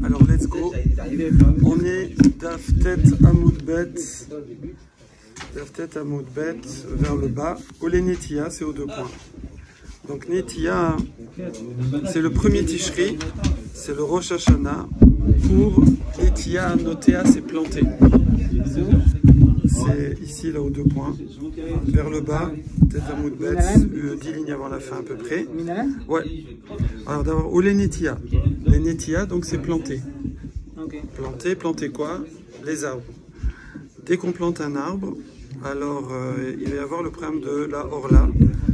Alors, let's go. On est Daftet Amoudbet. Daftet Amoudbet vers le bas. Olé Netia, c'est aux deux points. Donc, Netia, c'est le premier Tishri. C'est le Rosh Hashanah. Pour Netia, Notea, c'est planté. C'est ici, là, aux deux points. Vers le bas. Tête Amoudbet. 10 lignes avant la fin, à peu près. Ouais. Alors, d'abord, Olé Netia. Les Netia, donc, c'est planté. Planter quoi? Les arbres. Dès qu'on plante un arbre, alors il va y avoir le problème de la orla.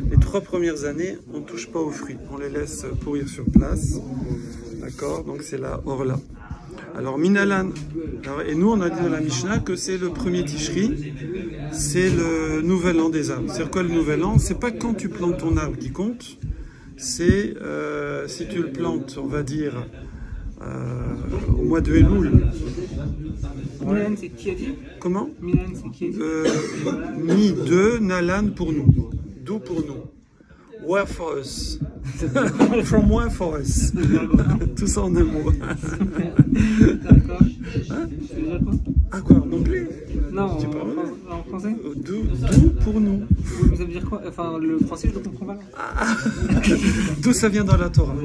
Les 3 premières années, on ne touche pas aux fruits, on les laisse pourrir sur place. D'accord? Donc c'est la orla. Alors Minalan, et nous on a dit dans la Mishnah que c'est le premier Tishri, c'est le nouvel an des arbres. C'est quoi le nouvel an? C'est pas quand tu plantes ton arbre qui compte, c'est si tu le plantes, on va dire, au mois de Elul. Milan, c'est qui a dit? Comment? Milan, c'est qui a dit? Mi de Nalan pour nous. D'où pour nous. Where for us. From where for us. Tout ça en un mot. D'accord. Tu veux dire quoi? Ah quoi? Non plus? Non, en français? D'où pour nous. Ça veut dire quoi? Enfin, le français, je le comprends pas. D'où ça vient dans la Torah.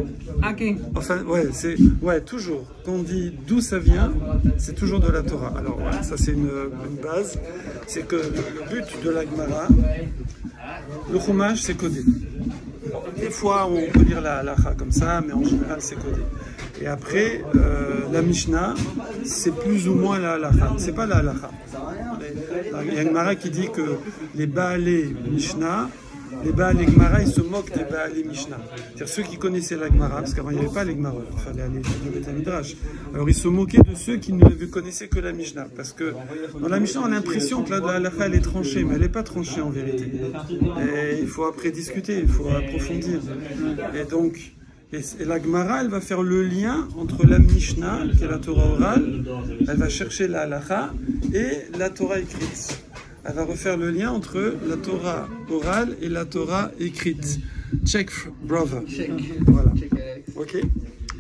Ah, ok. Enfin, ouais, toujours. Quand on dit d'où ça vient, c'est toujours de la Torah. Alors, voilà, ça c'est une base. C'est que le but de la Gemara, le chumash, c'est codé. Des fois, on peut lire la halacha comme ça, mais en général, c'est codé. Et après, la Mishnah, c'est plus ou moins la halacha. C'est pas la halacha. Il y a une Gemara qui dit que les Baalé Mishnah, les Baalé Gemara, ils se moquent des Baalé Mishnah. C'est-à-dire ceux qui connaissaient la Gemara, parce qu'avant il n'y avait pas les Gemara, il fallait aller au Beth Midrash. Alors ils se moquaient de ceux qui ne connaissaient que la Mishnah. Parce que dans la Mishnah, on a l'impression que la halacha elle est tranchée, mais elle n'est pas tranchée en vérité. Et il faut après discuter, il faut approfondir. Et donc, et la Gemara, elle va faire le lien entre la Mishnah, qui est la Torah orale, elle va chercher la halacha, et la Torah écrite. Elle va refaire le lien entre la Torah orale et la Torah écrite. Check, brother. Check. Voilà. Ok.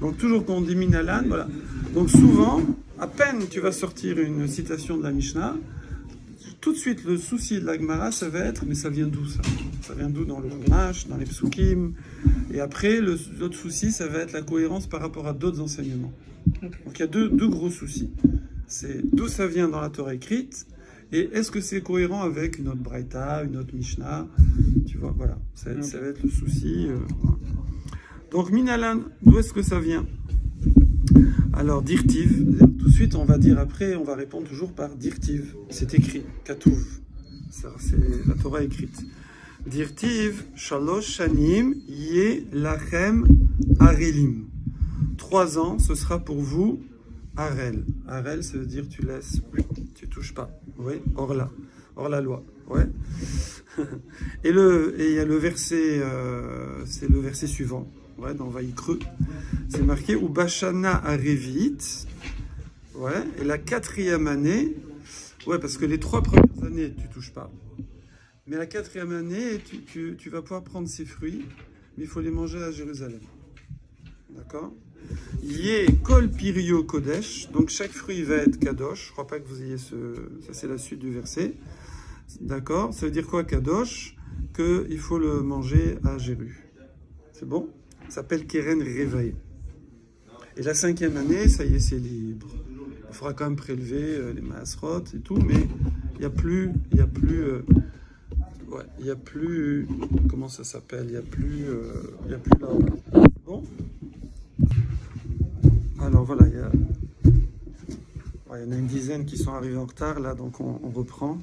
Donc toujours quand on dit Minalan, voilà. Donc souvent, à peine tu vas sortir une citation de la Mishnah, tout de suite le souci de la Gemara, ça va être, mais ça vient d'où ça? Ça vient d'où dans le Chumash, dans les Psukim? Et après, l'autre souci, ça va être la cohérence par rapport à d'autres enseignements. Donc il y a deux gros soucis. C'est d'où ça vient dans la Torah écrite. Et est-ce que c'est cohérent avec une autre Braïta, une autre Mishnah? Tu vois, voilà. Ça va être le souci. Voilà. Donc, Minalan, d'où est-ce que ça vient? Alors, Dirtiv, tout de suite, on va dire après, on va répondre toujours par Dirtiv. C'est écrit, Katouv. C'est la Torah écrite. Dirtiv, Shalosh Shanim, Ye Lachem Arelim. 3 ans, ce sera pour vous, Arel. Arel, ça veut dire tu laisses, tu touches pas. Oui, hors la loi. Ouais. Et il y a le verset, c'est le verset suivant. Ouais, dans Vaïkreux, c'est marqué ou Bashana Arevit. Ouais. Et la 4e année, ouais, parce que les 3 premières années tu touches pas. Mais la 4e année, tu vas pouvoir prendre ses fruits, mais il faut les manger à Jérusalem. D'accord? Yé kol pirio kodesh, donc chaque fruit va être kadosh. Je crois pas que vous ayez ça c'est la suite du verset. D'accord? Ça veut dire quoi kadosh? Qu'il faut le manger à Jéru. C'est bon? Ça s'appelle keren revaï. Et la 5e année, ça y est, c'est libre. Il faudra quand même prélever les maasrot et tout, mais il n'y a plus, comment ça s'appelle? Il n'y a plus là. Bon? Alors voilà, il y en a une dizaine qui sont arrivés en retard, là, donc on reprend.